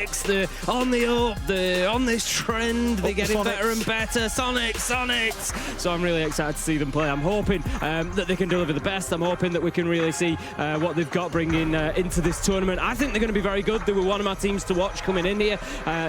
They're on the up, they're on this trend, they're getting better and better. Soniqs! So I'm really excited to see them play. I'm hoping that they can deliver the best. I'm hoping that we can really see what they've got bringing into this tournament. I think they're going to be very good. They were one of my teams to watch coming in here.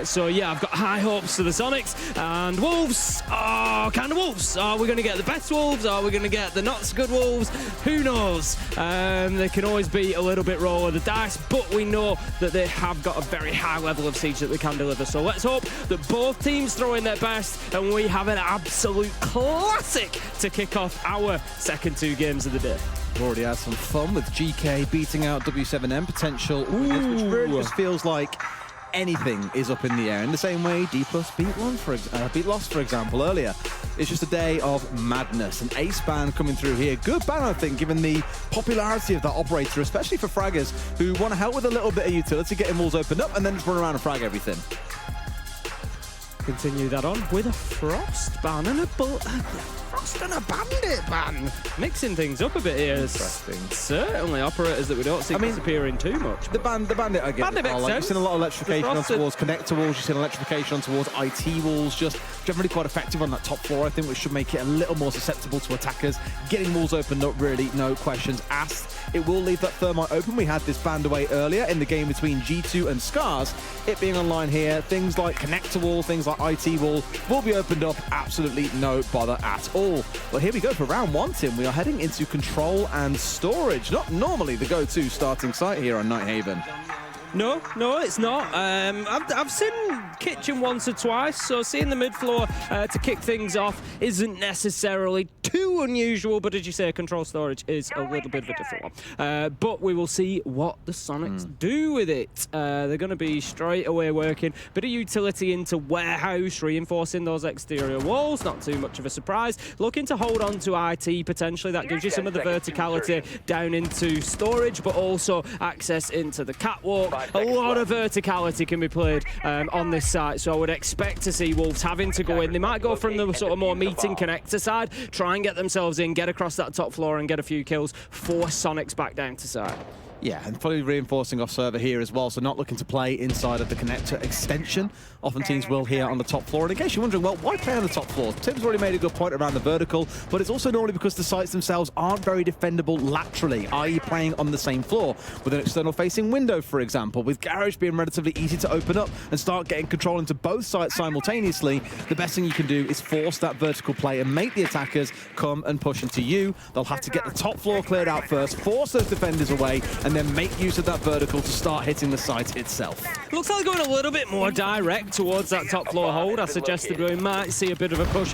So yeah, I've got high hopes for the Soniqs. And Wolves, kind of Wolves. Are we going to get the best Wolves? Are we going to get the not so good Wolves? Who knows? They can always be a little bit roll of the dice, but we know that they have got a very high level of siege that they can deliver. So let's hope that both teams throw in their best and we have an absolute classic to kick off our second two games of the day. We've already had some fun with GK beating out W7M potential winners, which really just feels like anything is up in the air. In the same way D+ beat Lost, for example, earlier. It's just a day of madness. An ace ban coming through here. Good ban, I think, given the popularity of that operator, especially for fraggers who want to help with a little bit of utility, getting walls opened up, and then just run around and frag everything. Continue that on with a Frost ban and a Frost and a Bandit ban. Mixing things up a bit here. Interesting. Certainly operators that we don't see disappearing too much. The Bandit, I get Bandit it. makes sense. You've seen a lot of electrification on towards connector walls, you've seen electrification on towards IT walls, just generally quite effective on that top floor, I think, which should make it a little more susceptible to attackers. Getting walls opened up, really, no questions asked. It will leave that thermite open. We had this banned away earlier in the game between G2 and Scars. It being online here, things like connector wall, things like IT wall will be opened up. Absolutely no bother at all. Well, here we go for round one, Tim. We are heading into control and storage. Not normally the go-to starting site here on Nighthaven. No, it's not. I've seen Kitchen once or twice, so seeing the mid-floor to kick things off isn't necessarily too unusual, but as you say, control storage is a little bit of a different one. But we will see what the Soniqs do with it. They're going to be straight away working bit of utility into warehouse, reinforcing those exterior walls, not too much of a surprise. Looking to hold on to IT potentially, that gives you some of the verticality down into storage, but also access into the catwalk. A lot of verticality can be played on this site, so I would expect to see Wolves having to go in. They might go from the sort of more meeting connector side, try and get themselves in, get across that top floor and get a few kills, force Soniqs back down to site. Yeah, and fully reinforcing off server here as well, so not looking to play inside of the connector extension. Often teams will here on the top floor. And in case you're wondering, well, why play on the top floor? Tim's already made a good point around the vertical, but it's also normally because the sites themselves aren't very defendable laterally, i.e. playing on the same floor with an external facing window, for example. With Garage being relatively easy to open up and start getting control into both sites simultaneously, the best thing you can do is force that vertical play and make the attackers come and push into you. They'll have to get the top floor cleared out first, force those defenders away, and then make use of that vertical to start hitting the site itself. Looks like they're going a little bit more direct towards that top floor hold. I suggested we might see a bit of a push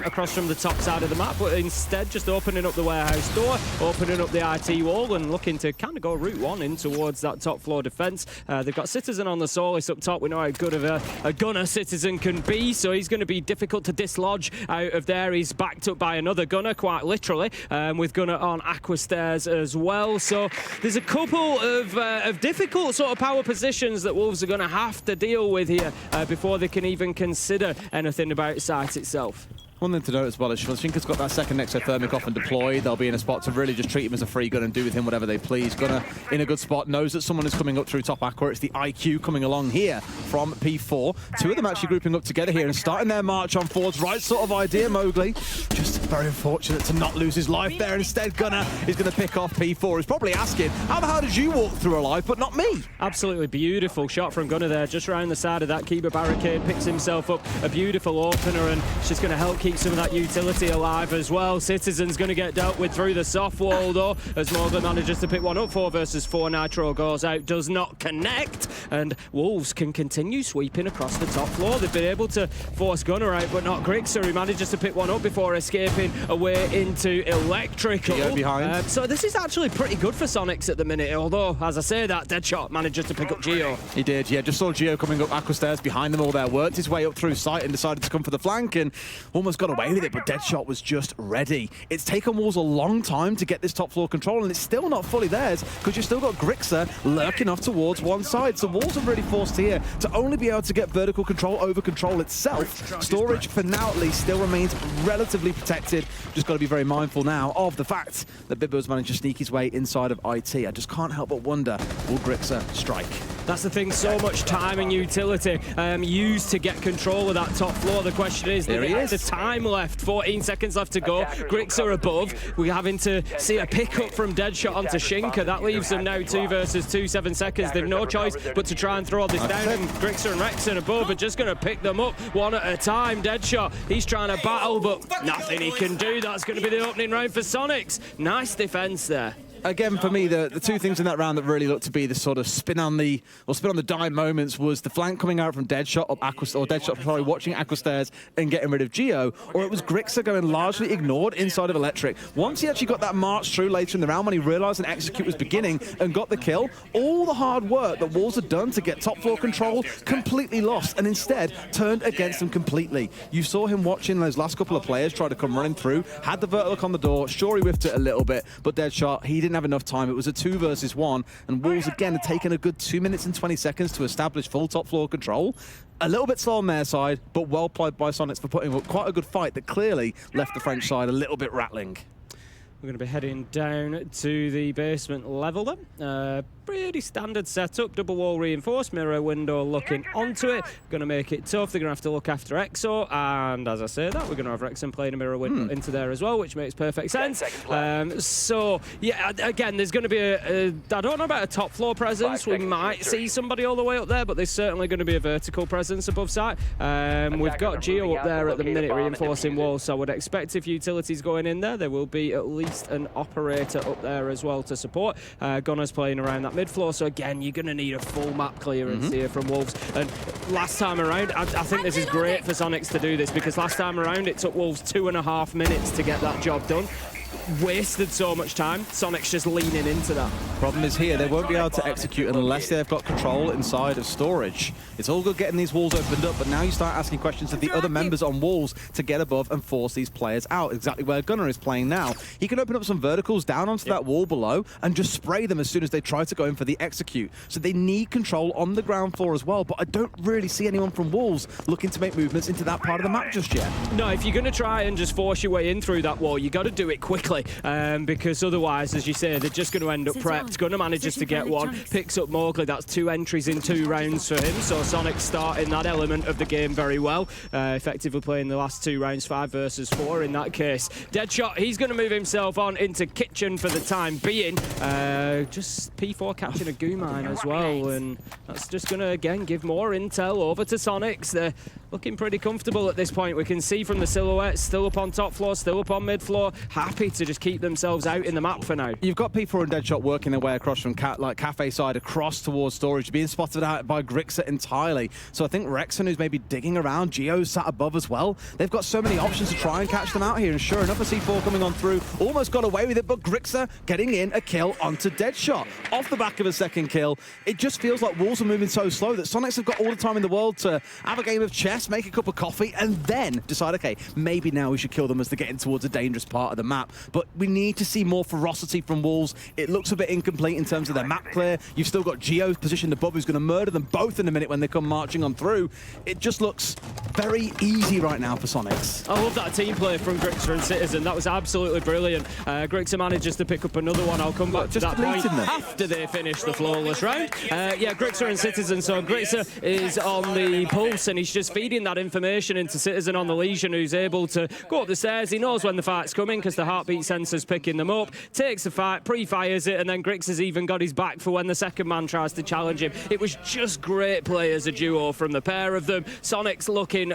across from the top side of the map, but instead just opening up the warehouse door, opening up the IT wall and looking to kind of go route one in towards that top floor defense. They've got Citizen on the Solis up top. We know how good of a gunner Citizen can be, so he's going to be difficult to dislodge out of there. He's backed up by another gunner, quite literally, with gunner on Aqua Stairs as well. So there's a couple of difficult sort of power positions that Wolves are going to have to deal with here before they can even consider anything about site itself. One thing to note as well is Shinka's got that second exothermic off and deployed. They'll be in a spot to really just treat him as a free gun and do with him whatever they please. Gunner in a good spot, knows that someone is coming up through top Aqua. It's the IQ coming along here from P4. Two of them actually grouping up together here and starting their march on forwards. Right sort of idea, Mowgli. Just very unfortunate to not lose his life there. Instead, Gunner is going to pick off P4. He's probably asking, how the hell did you walk through alive, but not me? Absolutely beautiful shot from Gunner there, just around the side of that Kiba barricade, picks himself up a beautiful opener, and she's going to help keep some of that utility alive as well. Citizen's going to get dealt with through the soft wall though, as Morgan manages to pick one up. 4 versus 4, Nitro goes out, does not connect, and Wolves can continue sweeping across the top floor. They've been able to force Gunner out, but not Grixer, who manages to pick one up before escaping away into Electrical. Geo behind. So this is actually pretty good for Soniqs at the minute, although, as I say that, Deadshot manages to pick up Geo. He did, yeah. Just saw Geo coming up Aqua Stairs behind them all there, worked his way up through sight and decided to come for the flank and almost got away with it, but Deadshot was just ready. It's taken Wolves a long time to get this top floor control, and it's still not fully theirs because you've still got Grixer lurking off towards one side. So Wolves are really forced here to only be able to get vertical control over control itself. Storage, for now at least, still remains relatively protected. Just got to be very mindful now of the fact that Bibbo's managed to sneak his way inside of IT. I just can't help but wonder, will Grixer strike? That's the thing, so much time and utility used to get control of that top floor. The question is, the time left, 14 seconds left to go. Grix are above. We're having to see a pickup from Deadshot onto Shinka. That leaves them now 2 versus 2, 7 seconds. They've no choice but to try and throw this down. And Grixer and Rexon above are just going to pick them up one at a time. Deadshot, he's trying to battle, but nothing he can do. That's going to be the opening round for Soniqs. Nice defense there. Again, for me, the two things in that round that really looked to be the sort of spin on the dime moments was the flank coming out from Deadshot up Deadshot, sorry, watching Aquastairs and getting rid of Geo, or it was Grixer going largely ignored inside of Electric. Once he actually got that march through later in the round when he realized an execute was beginning and got the kill, all the hard work that Wolves had done to get top floor control completely lost and instead turned against them completely. You saw him watching those last couple of players try to come running through, had the vertical on the door, sure he whiffed it a little bit, but Deadshot, he didn't have enough time. It was a 2 versus 1, and Wolves again had taken a good 2 minutes and 20 seconds to establish full top floor control. A little bit slow on their side, but well played by Soniqs for putting up quite a good fight that clearly left the French side a little bit rattling. We're going to be heading down to the basement level then. Pretty standard setup, double wall reinforced, mirror window looking onto it. Going to make it tough. They're going to have to look after Exo, and as I say that, we're going to have Rexon playing a mirror window into there as well, which makes perfect sense. So, yeah, again, there's going to be I don't know about a top floor presence. We might see somebody all the way up there, but there's certainly going to be a vertical presence above site. We've got Geo up there at the minute reinforcing walls, so I would expect if utilities going in there, there will be at least an operator up there as well to support. Gunner's playing around that mid-floor, so again, you're going to need a full map clearance here from Wolves. And last time around, I think this is great for Soniqs to do this, because last time around, it took Wolves 2.5 minutes to get that job done. Wasted so much time. Soniqs just leaning into that. Problem is here, they won't be able to execute unless they've got control inside of storage. It's all good getting these walls opened up, but now you start asking questions of the other members on walls to get above and force these players out. Exactly where Gunner is playing now. He can open up some verticals down onto that wall below and just spray them as soon as they try to go in for the execute. So they need control on the ground floor as well, but I don't really see anyone from walls looking to make movements into that part of the map just yet. No, if you're going to try and just force your way in through that wall, you got to do it quickly. Because otherwise, as you say, they're just going to end up prepped. Gunner manages to get one, picks up Mowgli. That's 2 entries in 2 rounds for him. So Soniqs starting that element of the game very well. Effectively playing the last 2 rounds, 5 versus 4 in that case. Deadshot, he's going to move himself on into kitchen for the time being. Just P4 catching a goo mine as well. And that's just going to, again, give more intel over to Soniqs. They're looking pretty comfortable at this point. We can see from the silhouettes, still up on top floor, still up on mid floor. Happy to just keep themselves out in the map for now. You've got P4 and Deadshot working their way across from Cafe side across towards storage, being spotted out by Grixer entirely. So I think Rexon, who's maybe digging around, Geo's sat above as well. They've got so many options to try and catch them out here, and sure enough, a C4 coming on through, almost got away with it, but Grixer getting in a kill onto Deadshot. Off the back of a second kill, it just feels like Wolves are moving so slow that Soniqs have got all the time in the world to have a game of chess, make a cup of coffee, and then decide, okay, maybe now we should kill them as they're getting towards a dangerous part of the map. But we need to see more ferocity from Wolves. It looks a bit incomplete in terms of their map clear. You've still got Geo positioned above, who's going to murder them both in a minute when they come marching on through. It just looks very easy right now for Soniqs. I love that team play from Grixer and Citizen. That was absolutely brilliant. Grixer manages to pick up another one. I'll come back to that point after they finish the flawless round. Yeah, Grixer and Citizen. So Grixer is on the pulse, and he's just feeding that information into Citizen on the Legion, who's able to go up the stairs. He knows when the fight's coming because the heartbeat sensor's picking them up. Takes the fight, pre-fires it, and then Grixer's even got his back for when the second man tries to challenge him. It was just great play as a duo from the pair of them. Soniqs looking,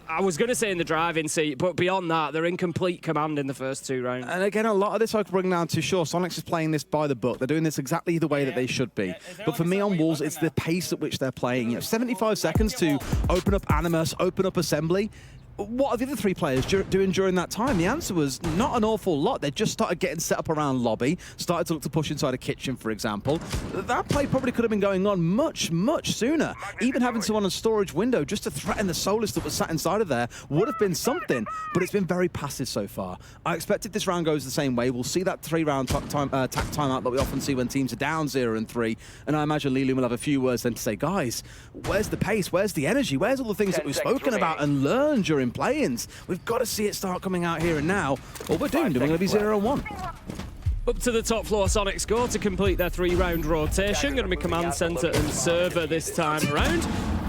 I was going to say in the driving seat, but beyond that, they're in complete command in the first 2 rounds. And again, a lot of this I could bring down to, sure, Soniqs is playing this by the book. They're doing this exactly the way that they should be. But for me on Wolves, it's the pace at which they're playing. You know, 75 seconds to open up Animus, open up Assembly. What are the other 3 players doing during that time? The answer was not an awful lot. They just started getting set up around lobby, started to look to push inside a kitchen, for example. That play probably could have been going on much, much sooner. Even having someone on a storage window just to threaten the Solus that was sat inside of there would have been something, but it's been very passive so far. I expect if this round goes the same way, we'll see that 3-round timeout that we often see when teams are down 0 and 3, and I imagine Lilium will have a few words then to say, guys, where's the pace? Where's the energy? Where's all the things that we've spoken about and learned during play-ins? We've got to see it start coming out here and now, or we're doomed. We're going to be 0 and 1. Up to the top floor, Soniqs go to complete their 3-round rotation. Going to be command center and server this time around.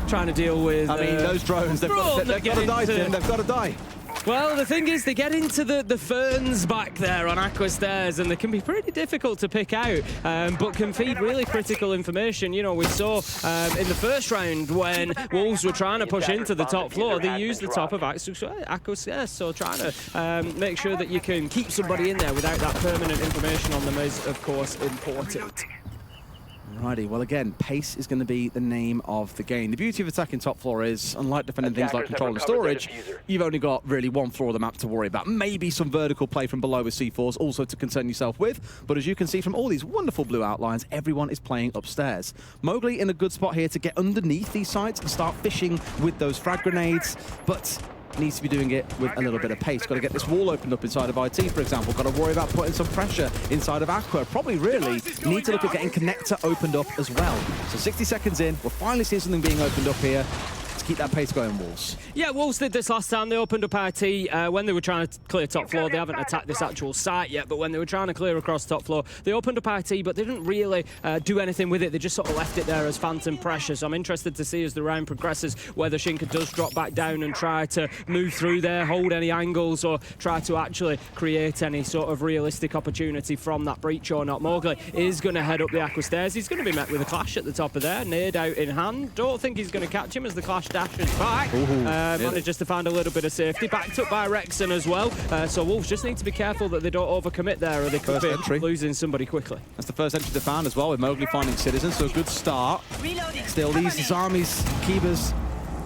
Trying to deal with... I mean, those drones, they've got to die, Tim. They've got to die. Well, the thing is, they get into the ferns back there on Aqua Stairs, and they can be pretty difficult to pick out, but can feed really critical information. You know, we saw in the first round when Wolves were trying to push into the top floor, they used the top of Aqua Stairs, so trying to make sure that you can keep somebody in there without that permanent information on them is, of course, important. Alrighty, well again, pace is going to be the name of the game. The beauty of attacking top floor is, unlike defending things like control and storage, you've only got really one floor of the map to worry about. Maybe some vertical play from below with C4s also to concern yourself with, but as you can see from all these wonderful blue outlines, everyone is playing upstairs. Mowgli in a good spot here to get underneath these sites and start fishing with those frag grenades, but needs to be doing it with a little bit of pace. Got to get this wall opened up inside of IT, for example. Got to worry about putting some pressure inside of Aqua. Probably really need to look at getting connector opened up as well. So 60 seconds in, we're finally seeing something being opened up here. Keep that pace going, Wolves. Yeah, Wolves did this last time. They opened up IT when they were trying to clear top floor. They haven't attacked this actual site yet, but when they were trying to clear across top floor, they opened up IT, but they didn't really do anything with it. They just sort of left it there as phantom pressure. So I'm interested to see as the round progresses whether Shinka does drop back down and try to move through there, hold any angles, or try to actually create any sort of realistic opportunity from that breach or not. Mowgli is going to head up the Aqua Stairs. He's going to be met with a clash at the top of there. Nade out in hand. Don't think he's going to catch him as the clash dashes back. Manages to find a little bit of safety. Backed up by Rexon as well. So Wolves just need to be careful that they don't overcommit there or they could be losing somebody quickly. That's the first entry they found as well, with Mowgli finding Citizens, so a good start. Still, these armies, Kibas,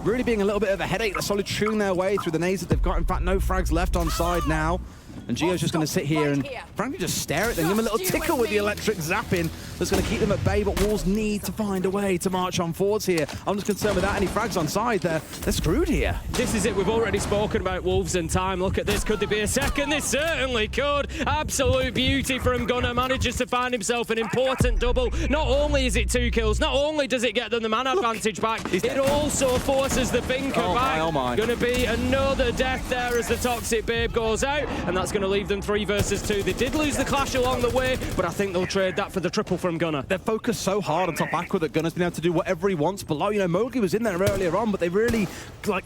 really being a little bit of a headache. They're slowly chewing their way through the nades that they've got. In fact, no frags left on side now. And Gio's just going to sit here and frankly just stare at them, give them a little tickle with the electric zapping that's going to keep them at bay, but Wolves need to find a way to march on forwards here. I'm just concerned without any frags on side, they're screwed here. This is it, we've already spoken about Wolves and time. Look at this, could there be a second? This certainly could. Absolute beauty from Gunnar, manages to find himself an important double. Not only is it 2 kills, not only does it get them the man advantage back, it also forces the Finker back. Oh my. Going to be another death there as the Toxic Babe goes out, and that's going to leave them 3 versus 2. They did lose the clash along the way, but I think they'll trade that for the triple from Gunnar. They're focused so hard on top Aqua that Gunnar's been able to do whatever he wants below. You know, Mowgli was in there earlier on, but they really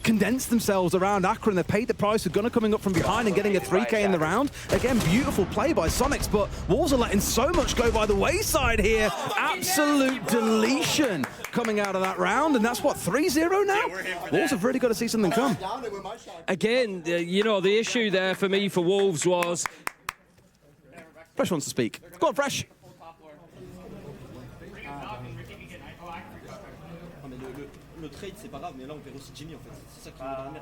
condensed themselves around Aqua, and they paid the price with Gunnar coming up from behind and getting a 3K in the round. Again, beautiful play by Soniqs, but Wolves are letting so much go by the wayside here. Absolute deletion coming out of that round, and that's what, 3-0 now? Wolves have really got to see something come. Again, you know, the issue there for me for Wolves was... Fresh wants to speak. Go on, Fresh. Le trade, c'est pas grave, mais là on perd aussi Jimmy en fait. C'est ça qui nous donne.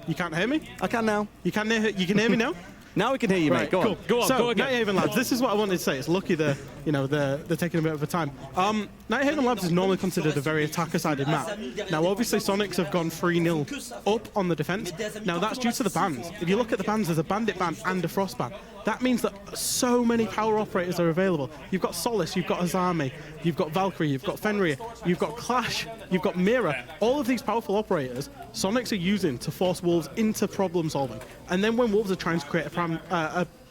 You can't hear me? I can now. You can hear me now? Now we can hear you, mate. Go on. Go on, so, go again. Nighthaven Labs, this is what I wanted to say. It's lucky they're taking a bit of a time. Nighthaven Labs is normally considered a very attacker-sided map. Now, obviously, Soniqs have gone 3-0 up on the defense. Now, that's due to the bans. If you look at the bans, there's a Bandit ban and a Frost ban. That means that so many power operators are available. You've got Solace, you've got Azami, you've got Valkyrie, you've got Fenrir, you've got Clash, you've got Mira. All of these powerful operators, Soniqs are using to force Wolves into problem solving. And then when Wolves are trying to create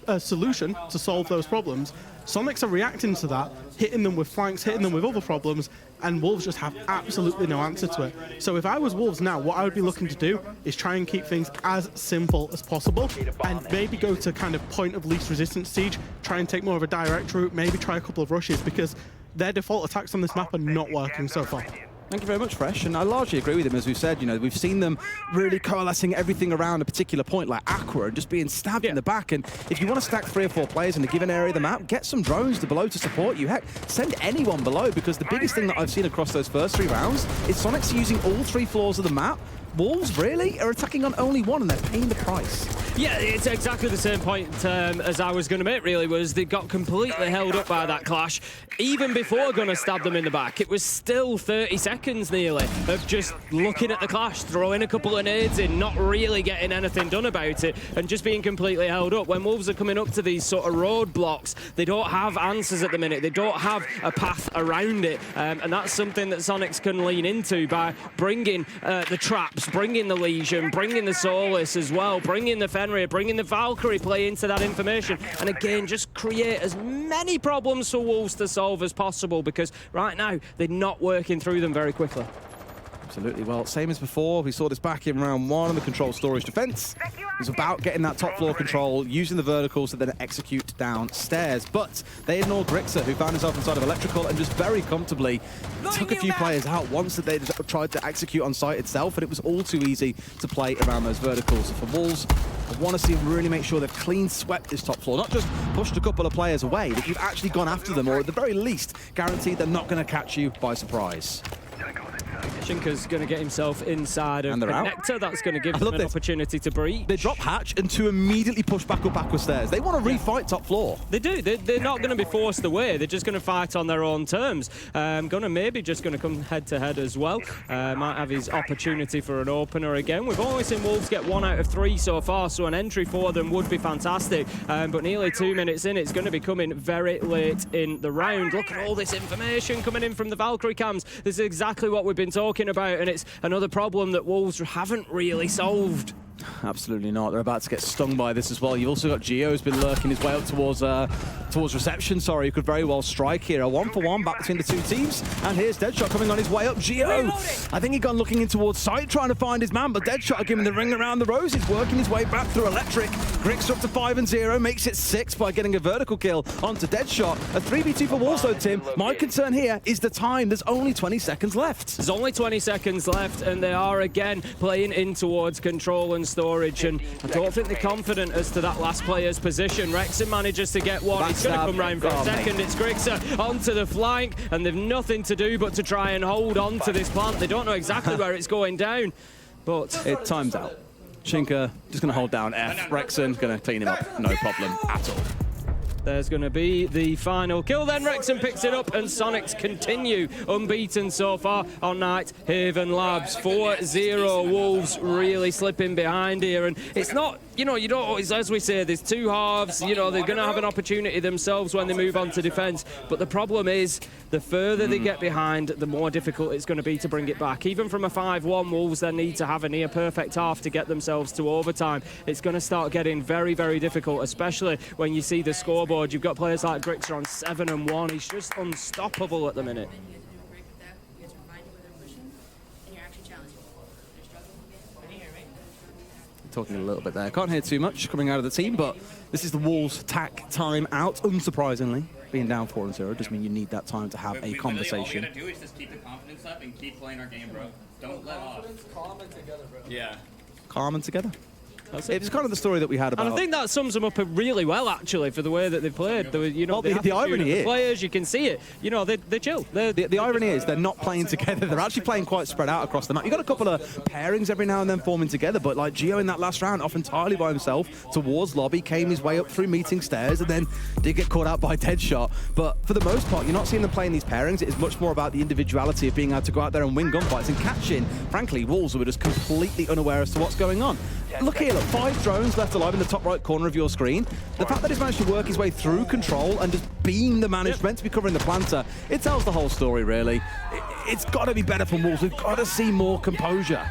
a solution to solve those problems, Soniqs are reacting to that, hitting them with flanks, hitting them with other problems, and Wolves just have absolutely no answer to it. So if I was Wolves now, what I would be looking to do is try and keep things as simple as possible, and maybe go to kind of point of least resistance siege, try and take more of a direct route, maybe try a couple of rushes, because their default attacks on this map are not working so far. Thank you very much, Fresh. And I largely agree with him, as we've said. You know, we've seen them really coalescing everything around a particular point, like Aqua, and just being stabbed in the back. And if you want to stack 3 or 4 players in a given area of the map, get some drones to below to support you. Heck, send anyone below, because the biggest thing that I've seen across those first 3 rounds is Soniqs using all 3 floors of the map. Wolves really are attacking on only one, and they're paying the price. Yeah, it's exactly the same point as I was going to make, really, was they got completely held up by that clash. Even before Gunnar stabbed them in the back, it was still 30 seconds. seconds nearly of just looking at the clash, throwing a couple of nades in, not really getting anything done about it, and just being completely held up. When Wolves are coming up to these sort of roadblocks, they don't have answers at the minute. They don't have a path around it, and that's something that Soniqs can lean into by bringing the traps, bringing the Legion, bringing the Solus as well, bringing the Fenrir, bringing the Valkyrie play into that information, and again, just create as many problems for Wolves to solve as possible, because right now, they're not working through them very quickly. Absolutely. Well, same as before. We saw this back in round 1 on the control storage defense. It was about getting that top floor control, using the verticals to then execute downstairs. But they ignored Grixer, who found himself inside of electrical and just very comfortably took a few players out once that they tried to execute on site itself, and it was all too easy to play around those verticals. So for Wolves, I want to see them really make sure they've clean swept this top floor, not just pushed a couple of players away, that you've actually gone after them, or at the very least, guaranteed they're not going to catch you by surprise. Shinka's going to get himself inside of Connector. That's going to give them an opportunity to breach. They drop hatch and to immediately push back up aqua stairs. They want to refight top floor. They do. They're not going to be forced away. They're just going to fight on their own terms. Maybe just going to come head-to-head as well. Might have his opportunity for an opener again. We've only seen Wolves get 1 out of 3 so far, so an entry for them would be fantastic. But nearly 2 minutes in, it's going to be coming very late in the round. Look at all this information coming in from the Valkyrie cams. This is exactly what we've been talking about, and it's another problem that Wolves haven't really solved. Absolutely not. They're about to get stung by this as well. You've also got Gio, who's been lurking his way up towards reception. Sorry, who could very well strike here. A 1-for-1 back between the two teams. And here's Deadshot coming on his way up. Gio, I think he gone looking in towards site, trying to find his man, but Deadshot are giving the ring around the roses, working his way back through electric. Grixer up to 5-0, makes it 6 by getting a vertical kill onto Deadshot. A 3v2 for Wolves though, Tim. My concern here is the time. There's only 20 seconds left. There's only 20 seconds left, and they are again playing in towards control and storage, and I don't think they're confident as to that last player's position. Rexon manages to get one. He's going to come round for a second. It's Grixer onto the flank, and they've nothing to do but to try and hold on to this plant. They don't know exactly where it's going down, but it times out. Shinka just going to hold down F. Rexon going to clean him up. No problem at all. There's going to be the final kill then. Rexon picks it up, and Soniqs continue unbeaten so far on Night Haven Labs. 4-0 Wolves really slipping behind here, and it's not, you don't always, as we say, there's two halves, they're going to have an opportunity themselves when they move on to defense, but the problem is the further they get behind, the more difficult it's going to be to bring it back. Even from a 5-1, Wolves then need to have a near perfect half to get themselves to overtime. It's going to start getting very, very difficult, especially when you see the scoreboard. You've got players like Grixer on 7-1. He's just unstoppable at the minute. Talking a little bit there. Can't hear too much coming out of the team, but this is the Wolves tack time out, unsurprisingly. Being down 4-0 doesn't mean you need that time to have a conversation. All we gotta do is just keep the confidence up and keep playing our game, bro. Don't let off. Calm and together, bro. Yeah. Calm and together. It's kind of the story that we had about. And I think that sums them up really well, actually, for the way that they've played. The irony is, players, you can see it. They're chill. The irony is they're not playing together. They're actually playing quite spread out across the map. You've got a couple of pairings every now and then forming together, but like Gio in that last round, off entirely by himself towards lobby, came his way up through meeting stairs, and then did get caught out by Deadshot. But for the most part, you're not seeing them playing these pairings. It is much more about the individuality of being able to go out there and win gunfights and catching, frankly, Wolves who are just completely unaware as to what's going on. Look here, look, 5 drones left alive in the top right corner of your screen. The fact that he's managed to work his way through control and just beam the man who's meant to be covering the planter, it tells the whole story, really. It's got to be better from Wolves. We've got to see more composure.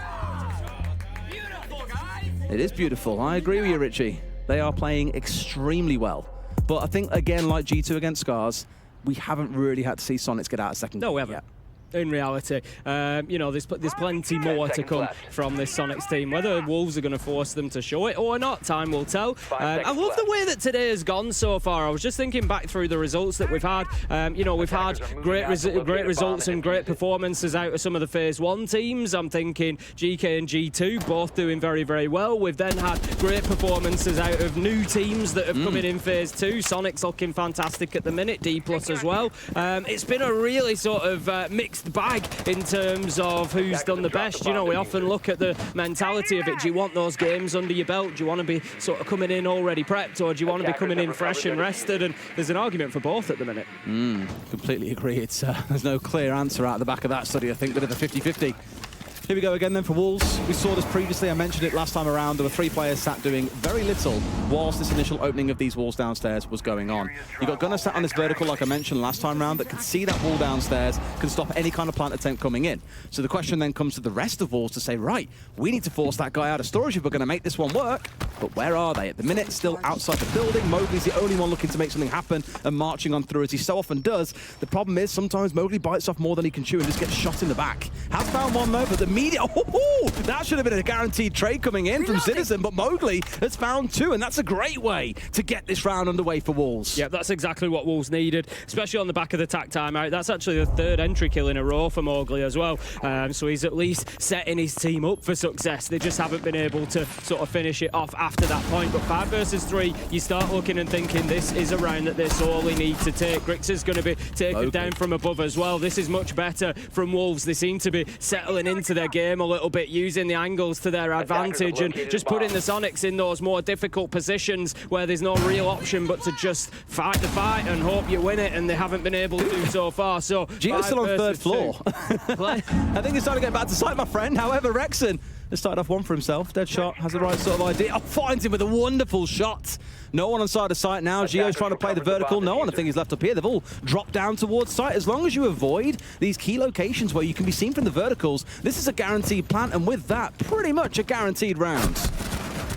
It is beautiful. I agree with you, Richie. They are playing extremely well. But I think, again, like G2 against Scars, we haven't really had to see Soniqs get out a second. No, we haven't. Yet. In reality, there's plenty more to come from this Soniqs team. Whether Wolves are going to force them to show it or not, time will tell. I love the way that today has gone so far. I was just thinking back through the results that we've had. We've had great results and great performances out of some of the Phase 1 teams. I'm thinking GK and G2 both doing very, very well. We've then had great performances out of new teams that have come in Phase 2. Soniqs looking fantastic at the minute, D+ as well. It's been a really sort of mixed mixed bag in terms of who's done the best. You know, we often look at the mentality of it. Do you want those games under your belt? Do you want to be sort of coming in already prepped, or do you want to be coming in fresh and rested? And there's an argument for both at the minute. Completely agree. It's there's no clear answer out the back of that study. I think, but it's a 50-50. Here we go again then for Wolves. We saw this previously, I mentioned it last time around. There were 3 players sat doing very little whilst this initial opening of these walls downstairs was going on. You got Gunnar sat on this vertical, like I mentioned last time around, that can see that wall downstairs, can stop any kind of plant attempt coming in. So the question then comes to the rest of Wolves to say, right, we need to force that guy out of storage if we're going to make this one work. But where are they? At the minute, still outside the building. Mowgli's the only one looking to make something happen and marching on through as he so often does. The problem is sometimes Mowgli bites off more than he can chew and just gets shot in the back. Has found one though, but the media... that should have been a guaranteed trade coming in from Citizen, but Mowgli has found 2, and that's a great way to get this round underway for Wolves. Yeah, that's exactly what Wolves needed, especially on the back of the tack timeout. That's actually the 3rd entry kill in a row for Mowgli as well. So he's at least setting his team up for success. They just haven't been able to sort of finish it off after that point. But 5 versus 3, you start looking and thinking this is a round that they sorely need to take. Grix is going to be taken down from above as well. This is much better from Wolves. They seem to be settling into their game a little bit, using the angles to their advantage and just putting the Soniqs in those more difficult positions where there's no real option but to just fight the fight and hope you win it, and they haven't been able to do so far. So Gio's still on 3rd floor. I think he's starting to get back to sight, my friend. However, Rexon has started off one for himself. Deadshot has the right sort of idea. Oh, finds him with a wonderful shot. No one on side of sight now. Gio's trying to play the vertical. No one, I think, is left up here. They've all dropped down towards sight. As long as you avoid these key locations where you can be seen from the verticals, this is a guaranteed plant, and with that, pretty much a guaranteed round.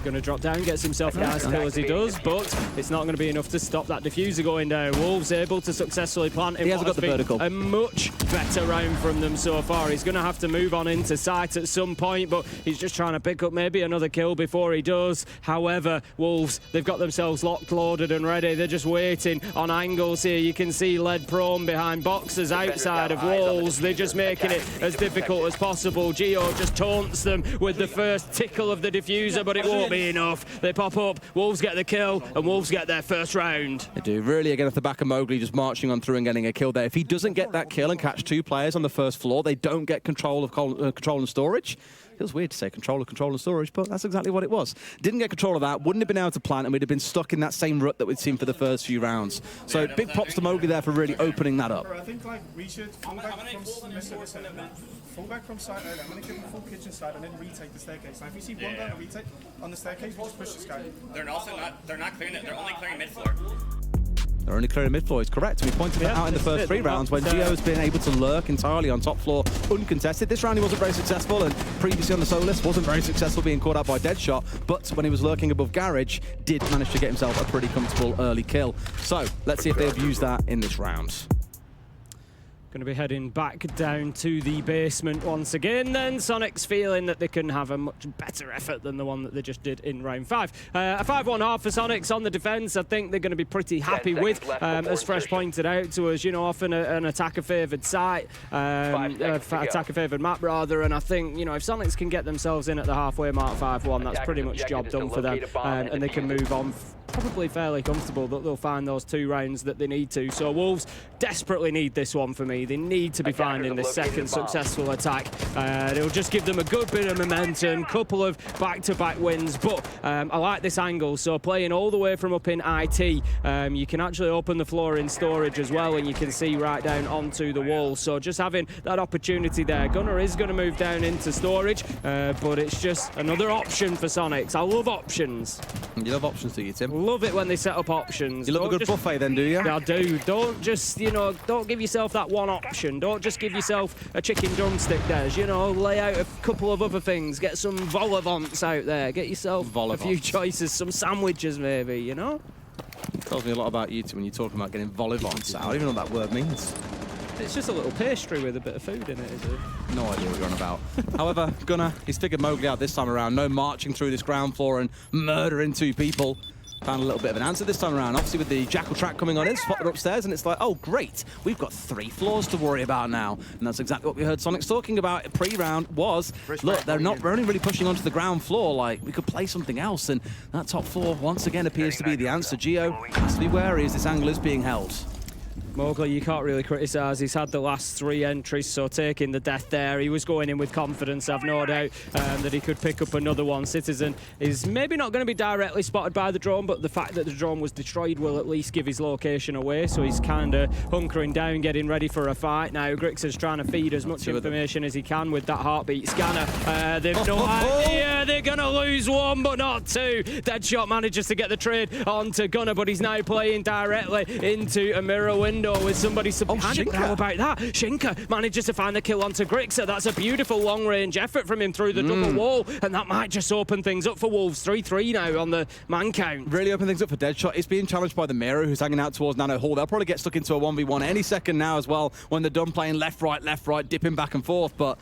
Going to drop down, gets himself a nice kill as he does, but it's not going to be enough to stop that diffuser going down. Wolves able to successfully plant. He hasn't got the vertical. A much better round from them so far. He's going to have to move on into sight at some point, but he's just trying to pick up maybe another kill before he does. However, Wolves, they've got themselves locked, loaded and ready. They're just waiting on angles here. You can see Led prone behind boxes outside of walls. They're just making it as difficult as possible. Gio just taunts them with the first tickle of the diffuser, but it won't be enough. They pop up, Wolves get the kill, and Wolves get their first round. They do. Really, again, off the back of Mowgli just marching on through and getting a kill there. If he doesn't get that kill and catch 2 players on the 1st floor, they don't get control of control and storage. Feels weird to say control and storage, but that's exactly what it was. Didn't get control of that, wouldn't have been able to plant, and we'd have been stuck in that same rut that we'd seen for the first few rounds. So big props to Mowgli there for really opening that up. I think like we should full back from side early. I'm going to give them full kitchen side and then retake the staircase. Now if you see one down and retake on the staircase, we'll just push this guy. They're not clearing it. They're only clearing mid floor. They're only clearing mid floor, is correct. We pointed that out in the first 3 rounds when Gio's been able to lurk entirely on top floor uncontested. This round he wasn't very successful, and previously on the solo list wasn't very successful being caught out by Deadshot, but when he was lurking above Garage, did manage to get himself a pretty comfortable early kill. So let's see if they've used that in this round. Going to be heading back down to the basement once again then. Soniqs feeling that they can have a much better effort than the one that they just did in round 5. A 5-1 half for Soniqs on the defence. I think they're going to be pretty happy with, as Fresh pointed out to us, you know, often an attacker-favoured site, attacker-favoured map rather, and I think, you know, if Soniqs can get themselves in at the halfway mark 5-1, that's pretty much job done for them, and they can move on probably fairly comfortable that they'll find those 2 rounds that they need to. So Wolves desperately need this one for me. They need to be finding this second successful attack. It'll just give them a good bit of momentum, couple of back-to-back wins, but I like this angle. So playing all the way from up in IT, you can actually open the floor in storage as well, and you can see right down onto the wall. So just having that opportunity there. Gunnar is going to move down into storage, but it's just another option for Soniqs. I love options. You love options, do you, Tim? Love it when they set up options. You love a good buffet then, do you? I do. Don't just, you know, don't give yourself that one option. Don't just give yourself a chicken drumstick, Des. You know, lay out a couple of other things. Get some vol au vents out there. Get yourself a few choices, some sandwiches maybe, you know? Tells me a lot about you two when you're talking about getting vol au vents out. I don't even know what that word means. It's just a little pastry with a bit of food in it, is it? No idea what you're on about. However, Gunnar, he's figured Mowgli out this time around. No marching through this ground floor and murdering 2 people. Found a little bit of an answer this time around. Obviously with the Jackal track coming on in, spotted upstairs, and it's like, oh great, we've got 3 floors to worry about now. And that's exactly what we heard Soniqs talking about pre-round was, look, they're only really pushing onto the ground floor, like we could play something else, and that top floor once again appears to be the answer. Gio has to be wary as this angle is being held. Mowgli, you can't really criticise. He's had the last 3 entries, so taking the death there, he was going in with confidence. I've no doubt that he could pick up another one. Citizen is maybe not going to be directly spotted by the drone, but the fact that the drone was destroyed will at least give his location away, so he's kind of hunkering down, getting ready for a fight. Now, Grixer's trying to feed as much information as he can with that heartbeat scanner. They've no idea they're going to lose 1, but not 2. Deadshot manages to get the trade onto Gunner, but he's now playing directly into a mirror window with somebody behind him. How about that? Shinka manages to find the kill onto Grixer. That's a beautiful long-range effort from him through the double wall, and that might just open things up for Wolves. 3-3 now on the man count. Really open things up for Deadshot. It's being challenged by the Mirror, who's hanging out towards Nano Hall. They'll probably get stuck into a 1v1 any second now as well when they're done playing left, right, dipping back and forth. But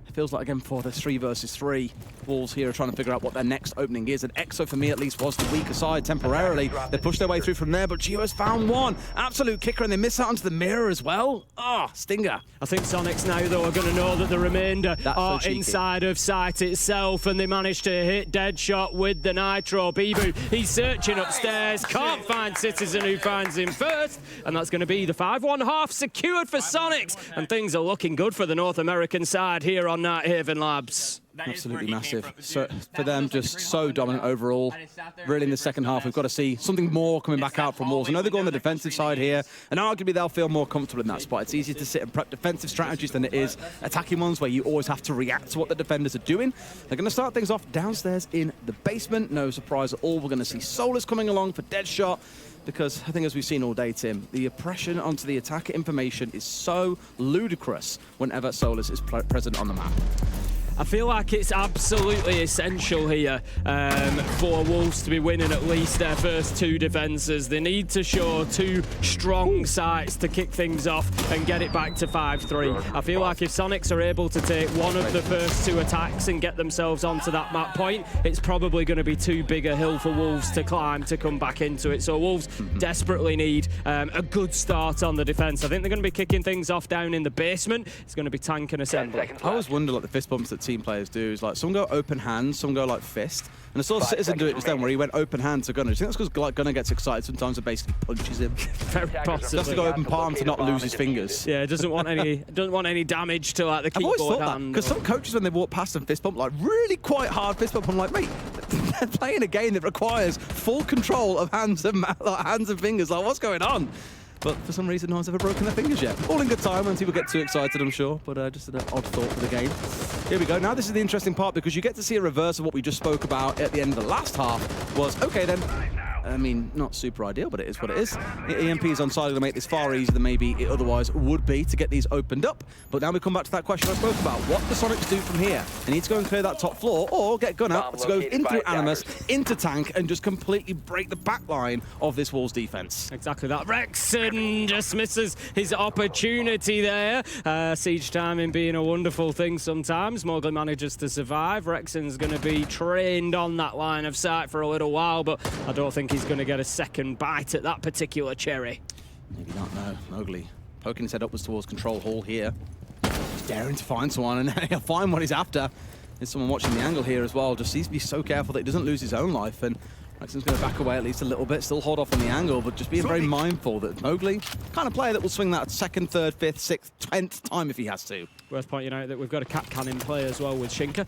it feels like, again, for the 3 versus 3, Wolves here are trying to figure out what their next opening is. And Exo, for me at least, was the weaker side temporarily. They pushed their way through from there, but Gio has found one. Absolute kicker, and they miss out onto the Mirror as well. Ah, stinger. I think Soniqs now, though, are going to know that the remainder are inside of sight itself, and they managed to hit Deadshot with the Nitro. Bibu, he's searching upstairs, can't find Citizen, who finds him first, and that's going to be the 5-1 half secured for Soniqs, and things are looking good for the North American side here on Nighthaven Labs. Absolutely massive. So for them, just so dominant overall. Really, in the second half, we've got to see something more coming back out from Wolves. I know they go on the defensive side here, and arguably they'll feel more comfortable in that spot. It's easier to sit and prep defensive strategies than it is attacking ones where you always have to react to what the defenders are doing. They're going to start things off downstairs in the basement. No surprise at all. We're going to see Solus coming along for Deadshot, because I think, as we've seen all day, Tim, the oppression onto the attacker information is so ludicrous whenever Solus is present on the map. I feel like it's absolutely essential here for Wolves to be winning at least their first 2 defences. They need to show 2 strong sides to kick things off and get it back to 5-3. I feel like if Soniqs are able to take one of the first 2 attacks and get themselves onto that map point, it's probably going to be too big a hill for Wolves to climb to come back into it. So Wolves desperately need a good start on the defence. I think they're going to be kicking things off down in the basement. It's going to be tank and assembly. I always wonder, like, the fist bumps that team players do is, like, some go open hands, some go like fist, and I saw Citizen do it just then where he went open hand to Gunner. Do you think that's because, like, Gunner gets excited sometimes and basically punches him? Very possibly. Just to go open palm to not lose his fingers. Yeah, doesn't want any damage to, like, the keyboard. I've always thought that, because some coaches, when they walk past and fist bump, like, really quite hard fist bump, I'm like, mate, they're playing a game that requires full control of hands and fingers. Like, what's going on? But for some reason, no one's ever broken their fingers yet. All in good time when people get too excited, I'm sure. But just an odd thought for the game. Here we go. Now this is the interesting part, because you get to see a reverse of what we just spoke about at the end of the last half. Was, okay then, I mean, not super ideal, but it is what it is. The EMP is on side to make this far easier than maybe it otherwise would be to get these opened up. But now we come back to that question I spoke about. What do Soniqs do from here? They need to go and clear that top floor, or get Gunner to go in through Animus, into tank, and just completely break the back line of this Wolves defense. Exactly that. Rexon just misses his opportunity there. Siege timing being a wonderful thing sometimes. Mowgli manages to survive. Rexon's going to be trained on that line of sight for a little while, but I don't think he's going to get a second bite at that particular cherry. Maybe not, no. Mowgli poking his head upwards towards control hall here. He's daring to find someone, and he'll find what he's after. There's someone watching the angle here as well. Just needs to be so careful that he doesn't lose his own life. And Rexon's going to back away at least a little bit, still hold off on the angle, but just being very mindful that Mowgli, kind of player that will swing that 2nd, 3rd, 5th, 6th, 10th time if he has to. Worth pointing out that we've got a cat cannon play as well with Shinka.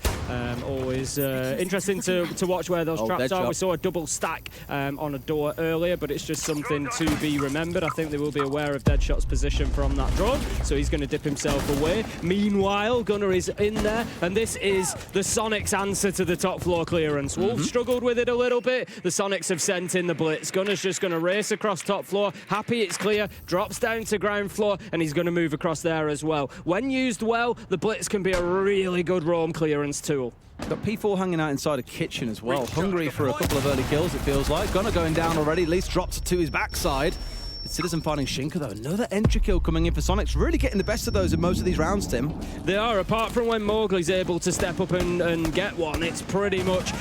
Always interesting to watch where those traps are. We saw a double stack on a door earlier, but it's just something to be remembered. I think they will be aware of Deadshot's position from that drone, so he's going to dip himself away. Meanwhile, Gunner is in there, and this is the Soniqs' answer to the top floor clearance. Wolves struggled with it a little bit. The Soniqs have sent in the blitz. Gunner's just going to race across top floor. Happy it's clear, drops down to ground floor, and he's going to move across there as well. When used well, the blitz can be a really good roam clearance tool. Got P4 hanging out inside a kitchen as well. Hungry for a couple of early kills, it feels like. Gunner going down already, at least drops it to his backside. Citizen finding Shinka, though. Another entry kill coming in for Soniqs. Really getting the best of those in most of these rounds, Tim. They are, apart from when Mowgli's able to step up and get one. It's pretty much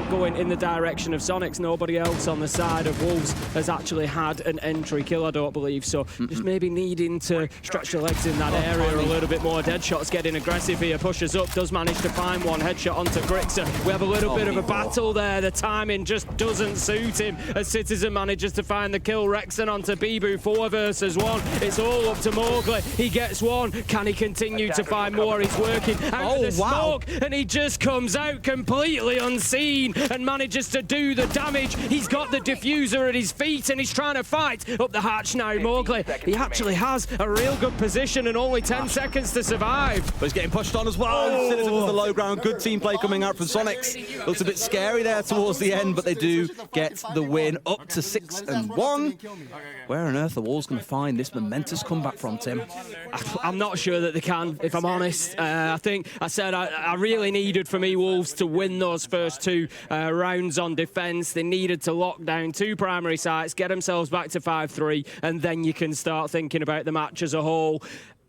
going in the direction of Soniqs. Nobody else on the side of Wolves has actually had an entry kill, I don't believe. So just maybe needing to stretch the legs in that area a little bit more. Deadshot's getting aggressive here, pushes up, does manage to find one. Headshot onto Grixer. We have a little bit of a battle there. The timing just doesn't suit him as Citizen manages to find the kill. Rexon onto Bibu. Bibu 4 versus 1. It's all up to Mowgli. He gets one. Can he continue to find more? He's working out of the smoke, and he just comes out completely unseen and manages to do the damage. He's got the diffuser at his feet, and he's trying to fight up the hatch now. Mowgli, he actually has a real good position and only 10 seconds to survive. But he's getting pushed on as well. Citizen with the low ground. Good team play coming out from Soniqs. Looks a bit scary there towards the end, but they do get the win up to 6-1. Where on earth are Wolves going to find this momentous comeback from, Tim? I'm not sure that they can, if I'm honest. I think I said I really needed for me Wolves to win those first 2 rounds on defence. They needed to lock down 2 primary sites, get themselves back to 5-3, and then you can start thinking about the match as a whole.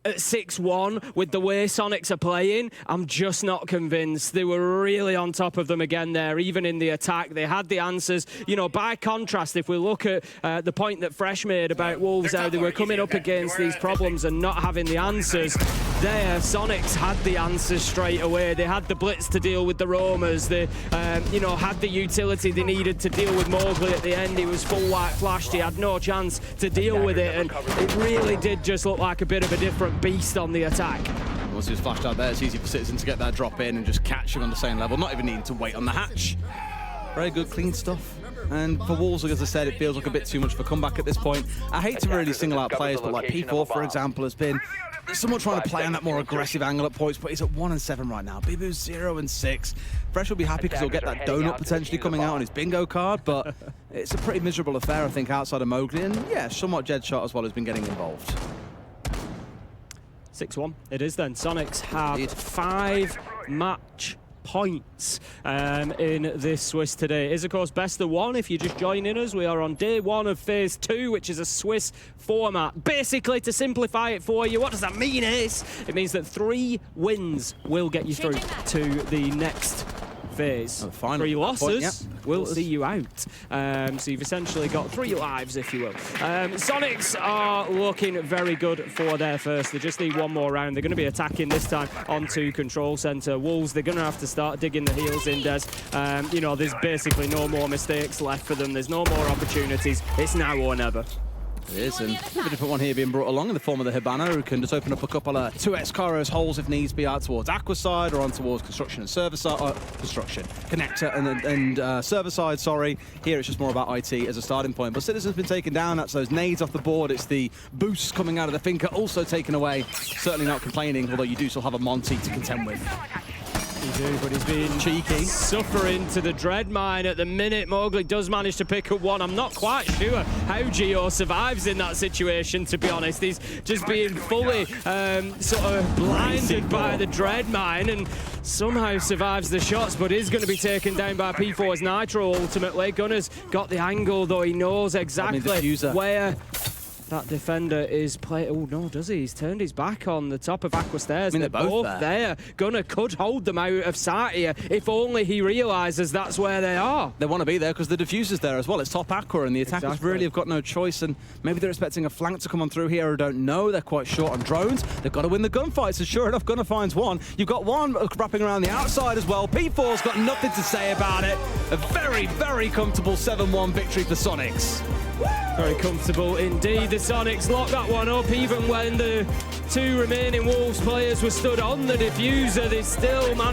At 6-1, with the way Soniqs are playing, I'm just not convinced. They were really on top of them again there, even in the attack. They had the answers. You know, by contrast, if we look at the point that Fresh made about Wolves, how they were coming up against these problems and not having the answers, there, Soniqs had the answers straight away. They had the blitz to deal with the roamers. They, you know, had the utility they needed to deal with Mowgli at the end. He was full white flashed. He had no chance to deal with it, and it really did just look like a bit of a different beast on the attack. Once he was flashed out there, it's easy for Citizen to get that drop in and just catch him on the same level, not even needing to wait on the hatch. Very good, clean stuff. And for Wolves, as I said, it feels like a bit too much for comeback at this point. I hate to really single out players, but like P4, for example, has been somewhat trying to play on that more aggressive angle at points, but he's at 1-7 right now. Bibu's 0-6. Fresh will be happy because he'll get that donut potentially coming out on his bingo card, but it's a pretty miserable affair, I think, outside of Mowgli. And yeah, somewhat Jedshot as well has been getting involved. 6-1 it is then. Soniqs have 5 match points in this Swiss today. It is, of course, best of 1 if you're just joining us. We are on day 1 of phase 2, which is a Swiss format. Basically, to simplify it for you, what does that mean is it means that 3 wins will get you through to the next phase. 3 losses will see you out. So you've essentially got 3 lives, if you will. Soniqs are looking very good for their first. They just need 1 more round. They're going to be attacking this time onto Control Center. Wolves, they're going to have to start digging the heels in, Des. You know, there's basically no more mistakes left for them. There's no more opportunities. It's now or never. It is, and a different one here being brought along in the form of the Hibana, who can just open up a couple of 2x Kairos holes if needs be out towards Aqua side or on towards construction and server side, connector and server side, sorry. Here it's just more about IT as a starting point. But Citizen's been taken down, that's those nades off the board, it's the boosts coming out of the Finker also taken away. Certainly not complaining, although you do still have a Monty to contend with. You do, but he's been cheeky, suffering to the dread mine at the minute. Mowgli does manage to pick up 1. I'm not quite sure how Geo survives in that situation, to be honest. He's just being fully sort of blinded by the dread mine and somehow survives the shots, but is going to be taken down by P4's Nitro ultimately. Gunner's got the angle, though. He knows exactly where that defender is playing. Oh, no, does he? He's turned his back on the top of Aqua Stairs. I mean, they're both there. Gunner could hold them out of sight here if only he realises that's where they are. They want to be there because the diffuser's there as well. It's top Aqua, and the attackers really have got no choice, and maybe they're expecting a flank to come on through here. I don't know. They're quite short on drones. They've got to win the gunfights, and sure enough, Gunner finds 1. You've got 1 wrapping around the outside as well. P4's got nothing to say about it. A very, very comfortable 7-1 victory for Soniqs. Very comfortable indeed. The Soniqs locked that one up even when the 2 remaining Wolves players were stood on the diffuser. They still managed